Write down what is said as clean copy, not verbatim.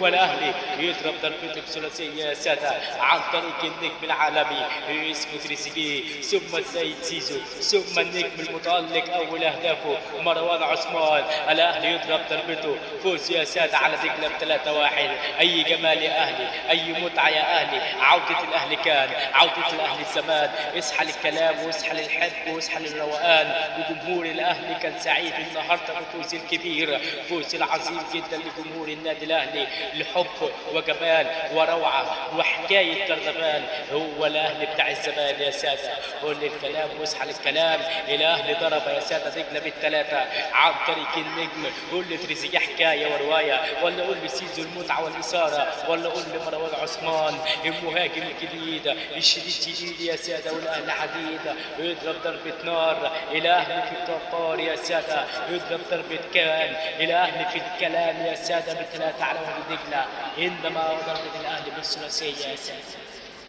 هو الاهلي يضرب ضربته بثلاثيه يا ساده عن طريق النجم العالمي اسمه تريزيجيه، ثم السيد زيزو، ثم النجم المتالق اول اهدافه مروان عثمان. الاهلي يضرب ضربته، فوز يا ساده على دجله ب 3-1. اي جمال يا اهلي، اي متعه يا اهلي. عوده الاهلي كان عوده الاهلي الزمان. اصحى للكلام واصحى للحب واصحى للروقان. وجمهور الاهلي كان سعيد النهارده بالفوز الكبير، فوز العظيم جدا لجمهور النادي الاهلي، لحب وجمال وروعه وحكايه كرنفال. هو الاهلي بتاع الزمان يا ساده. قول الكلام واصحى للكلام. الاهلي ضرب يا ساده دجله بالثلاثه عن طريق النجم. قول لي تريزيجيه حكايه وروايه، ولا قول لي سيزو المتعه والاثاره، ولا قول لي مروان عثمان المهاجم الجديد الشديد يا ساده. والاهلي حديد يضرب ضربه نار. الاهلي في الطار يا ساده يضرب ضربه كان. الاهلي في الكلام يا ساده بثلاثه على وادي دجله، انما ضربه الاهلي بالثلاثيه يا ساده.